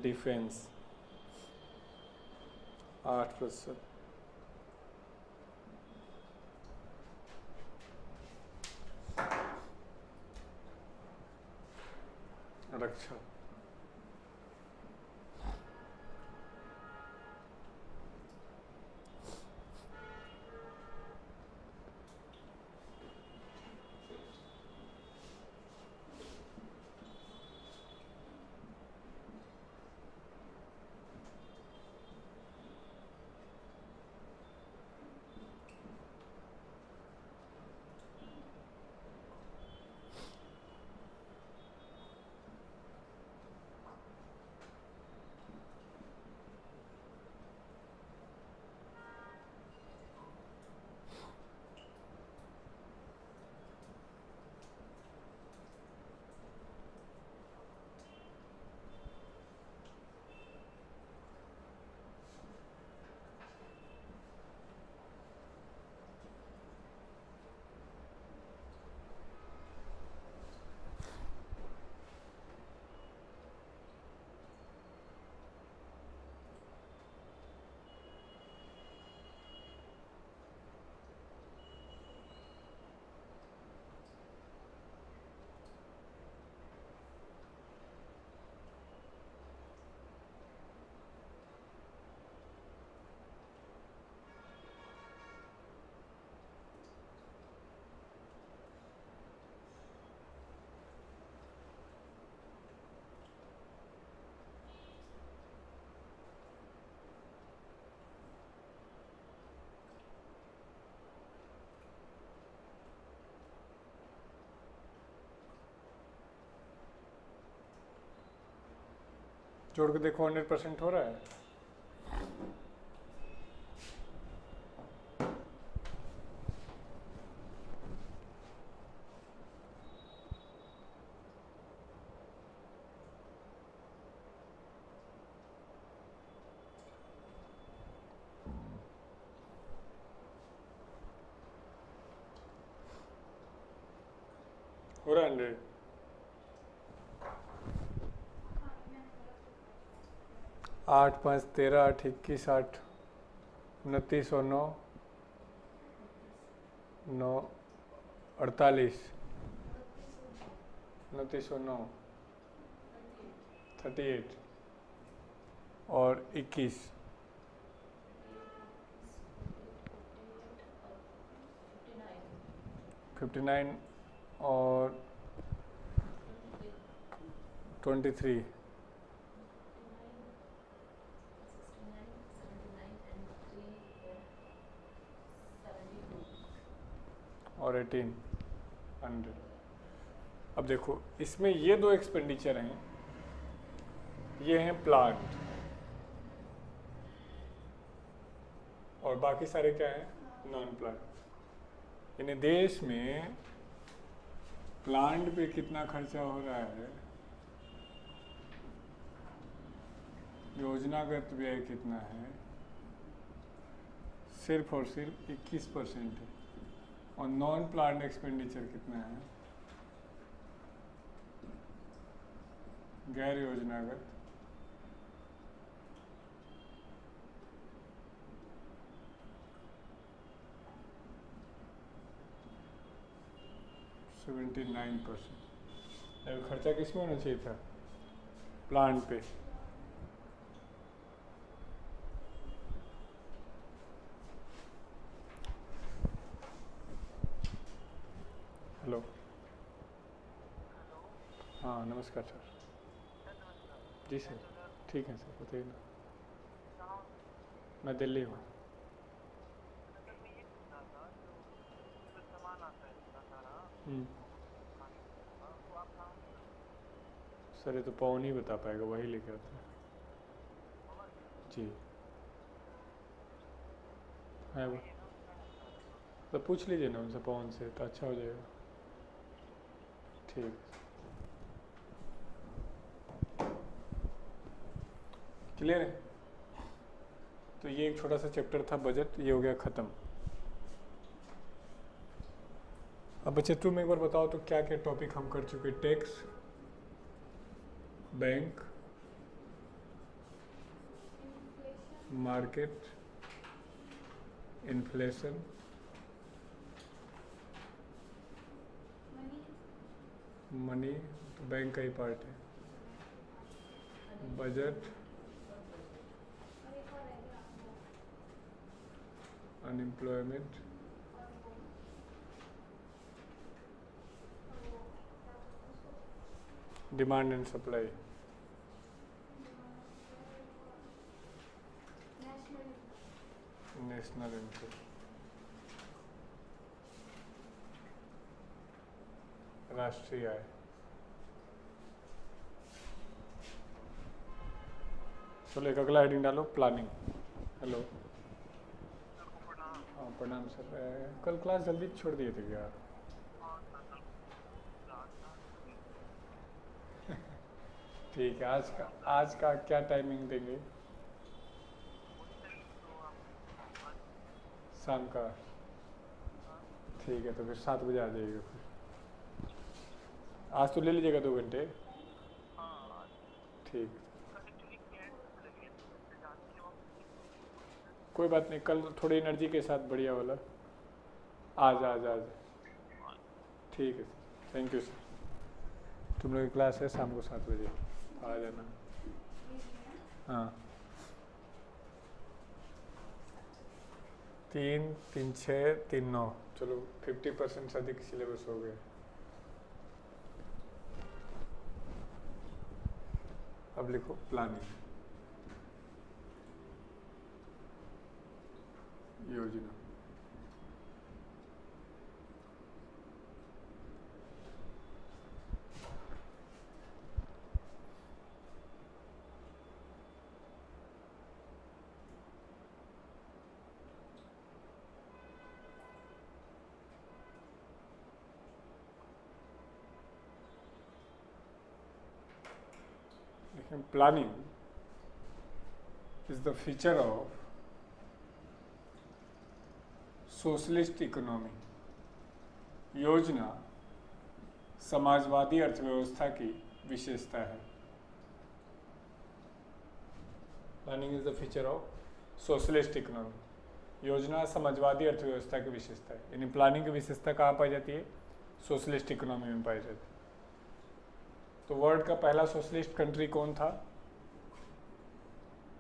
defence 8%। रक्षा जोड़ के देखो 100% हो रहा है। हो रहा है 100। 8 5 13 8 21 8 29 और 9 9 48 29 और 9 38 और 21 59 और 23 और 18 100। अब देखो इसमें ये दो एक्सपेंडिचर हैं, ये हैं प्लांट और बाकी सारे क्या हैं, नॉन प्लांट। यानी देश में प्लांट पे कितना खर्चा हो रहा है, योजनागत व्यय कितना है, सिर्फ और सिर्फ 21% है। और नॉन प्लान्ड एक्सपेंडिचर कितना है, गैर योजनागत 79%। खर्चा किस में होना चाहिए था, प्लांट पे। हेलो। हाँ नमस्कार सर। जी सर। ठीक है सर, बताइए ना। मैं दिल्ली हूँ। हम्म, सर ये तो पवन ही बता पाएगा, वही लेके आता है। जी है वो, तो पूछ लीजिए ना उनसे, पवन से, तो अच्छा हो जाएगा। ठीक, क्लियर है। तो ये एक छोटा सा चैप्टर था बजट, ये हो गया ख़त्म। अब बच्चे तुम एक बार बताओ तो क्या क्या टॉपिक हम कर चुके। Tax, bank, market, inflation, money, तो बैंक का ही पार्ट है, budget, unemployment, demand and supply, national income, राष्ट्रीय आय। चलो एक अगला हेडिंग डालो, प्लानिंग। हेलो। हाँ प्रणाम सर। कल क्लास जल्दी छोड़ दिए थे क्या? ठीक है, आज का क्या टाइमिंग देंगे? शाम का? ठीक है, तो फिर 7 बजे आ जाइएगा फिर। आज तो ले लीजिएगा 2 घंटे। ठीक, कोई बात नहीं, कल थोड़ी एनर्जी के साथ बढ़िया वाला। आज आज आज ठीक है सर, थैंक यू सर। तुम लोग की क्लास है शाम को 7 बजे, आ जाना। हाँ 3 3 6 3 9, चलो 50% से अधिक सिलेबस हो गया। अब लिखो प्लानिंग, योजना। लेकिन planning is the feature of socialist economy. योजना समाजवादी अर्थव्यवस्था की विशेषता है। Planning is the feature of socialist economy. योजना समाजवादी अर्थव्यवस्था की विशेषता है। यानी प्लानिंग की विशेषता कहाँ पाई जाती है? सोशलिस्ट इकोनॉमी में पाई जाती है। तो वर्ल्ड का पहला सोशलिस्ट कंट्री कौन था?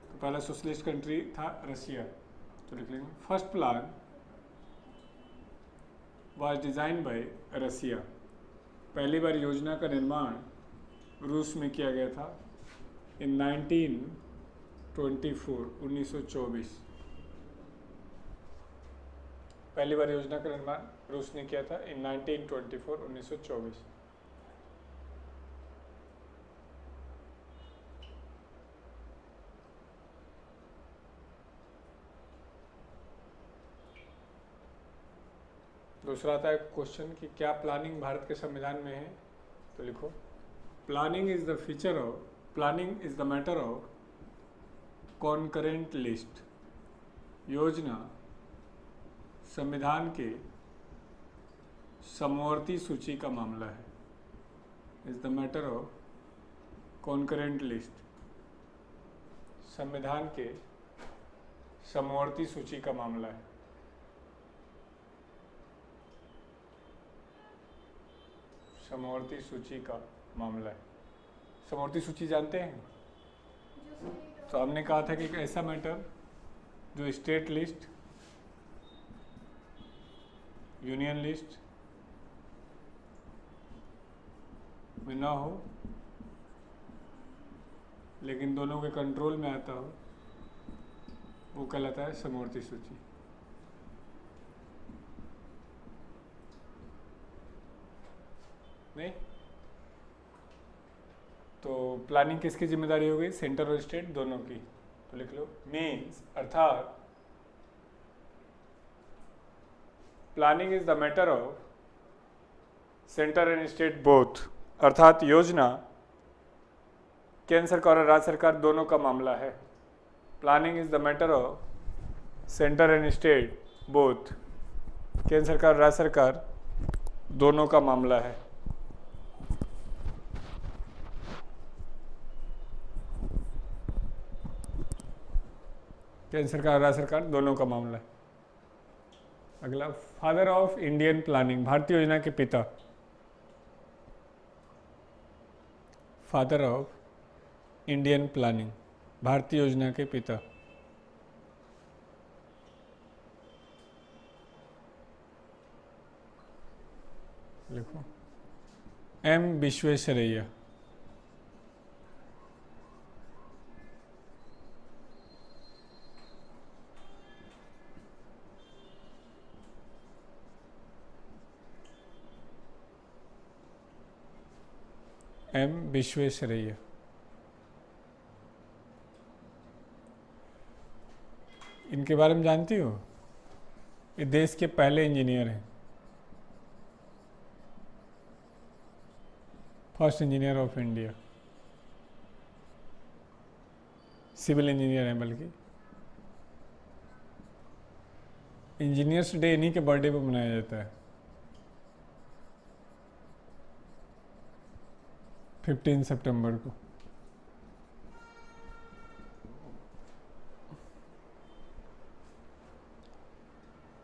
तो पहला सोशलिस्ट कंट्री था रशिया। तो लिख लेंगे first plan was design by Russia. पहली बार योजना का निर्माण रूस में किया गया था इन 1924। पहली बार योजना का निर्माण रूस ने किया था इन 1924। दूसरा आता है क्वेश्चन कि क्या प्लानिंग भारत के संविधान में है? तो लिखो planning is the feature of, planning is the matter of concurrent list. योजना संविधान के समवर्ती सूची का मामला है। Is the matter of concurrent list, संविधान के समवर्ती सूची का मामला है। समवर्ती सूची का मामला है। समवर्ती सूची जानते हैं? तो हमने कहा था कि एक ऐसा मैटर जो स्टेट लिस्ट, यूनियन लिस्ट में ना हो लेकिन दोनों के कंट्रोल में आता हो, वो कहलाता है समवर्ती सूची। नहीं तो प्लानिंग किसकी जिम्मेदारी हो गई? सेंटर और स्टेट दोनों की। तो लिख लो मीन्स, अर्थात planning is the matter of centre and state both, अर्थात योजना केंद्र सरकार और राज्य सरकार दोनों का मामला है। Planning is the matter of centre and state both, केंद्र सरकार राज्य सरकार दोनों का मामला है। केंद्र सरकार राज्य सरकार दोनों का मामला है। अगला, फादर ऑफ इंडियन प्लानिंग, भारतीय योजना के पिता। फादर ऑफ इंडियन प्लानिंग, भारतीय योजना के पिता। लिखो एम विश्वेश्वरैया। एम विश्वेश्वरैया। इनके बारे में जानती हो? ये देश के पहले इंजीनियर हैं, first engineer of India, civil engineer हैं। बल्कि इंजीनियर्स डे इन्हीं के बर्थडे पर मनाया जाता है, 15 सितंबर को।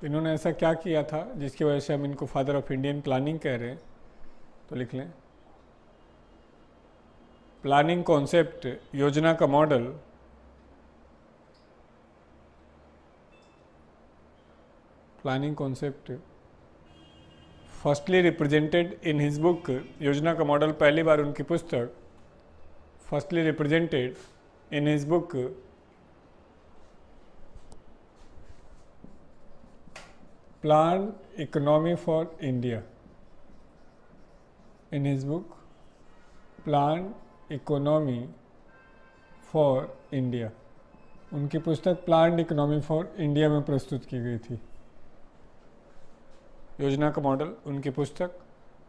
इन्होंने ऐसा क्या किया था जिसकी वजह से हम इनको फादर ऑफ इंडियन प्लानिंग कह रहे हैं? तो लिख लें, प्लानिंग कॉन्सेप्ट, योजना का model, planning concept firstly represented in his book, योजना का मॉडल पहली बार उनकी पुस्तक firstly represented in his book plan economy for India, in his book plan economy for India, उनकी पुस्तक प्लान इकोनॉमी फॉर इंडिया में प्रस्तुत की गई थी। योजना का मॉडल, उनकी पुस्तक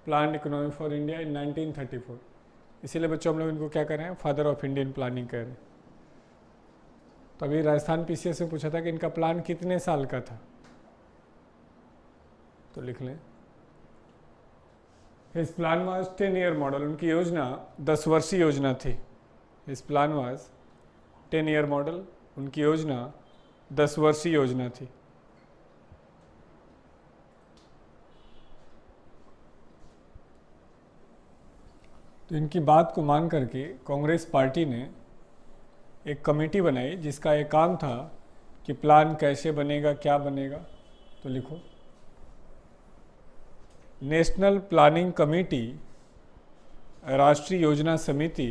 plan economy for India in 1934। इसीलिए बच्चों हम लोग इनको क्या कर रहे हैं? फादर ऑफ इंडियन प्लानिंग कह रहे हैं। तो अभी राजस्थान पीसीएस में पूछा था कि इनका प्लान कितने साल का था, तो लिख लें his plan was 10 year model, उनकी योजना 10 वर्षीय योजना थी। His plan was 10 year model, उनकी योजना 10 वर्षीय योजना थी। तो इनकी बात को मान करके कांग्रेस पार्टी ने एक कमेटी बनाई जिसका एक काम था कि प्लान कैसे बनेगा, क्या बनेगा। तो लिखो नेशनल प्लानिंग कमेटी, राष्ट्रीय योजना समिति,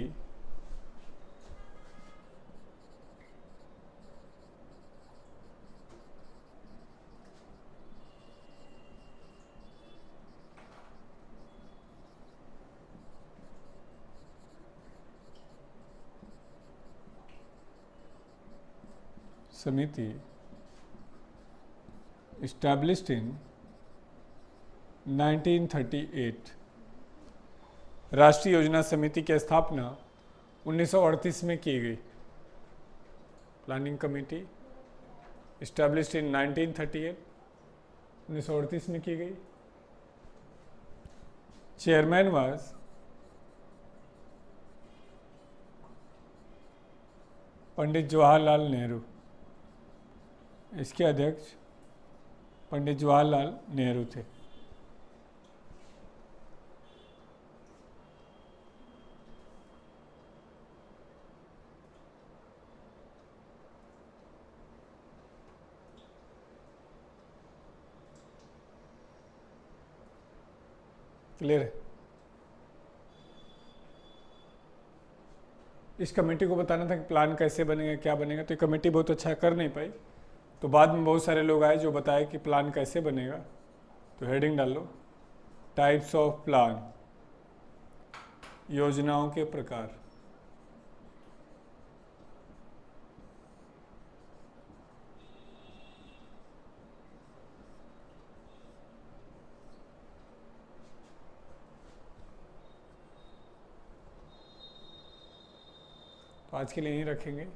established in 1938। राष्ट्रीय योजना समिति की स्थापना 1938 में की गई। प्लानिंग कमेटी established in 1938, 1938 में की गई। चेयरमैन वाज पंडित जवाहरलाल नेहरू, इसके अध्यक्ष पंडित जवाहरलाल नेहरू थे। क्लियर है? इस कमेटी को बताना था कि प्लान कैसे बनेगा, क्या बनेगा। तो ये कमेटी बहुत अच्छा कर नहीं पाई। तो बाद में बहुत सारे लोग आए जो बताए कि प्लान कैसे बनेगा। तो हेडिंग डाल लो, टाइप्स ऑफ प्लान, योजनाओं के प्रकार। तो आज के लिए यहीं रखेंगे।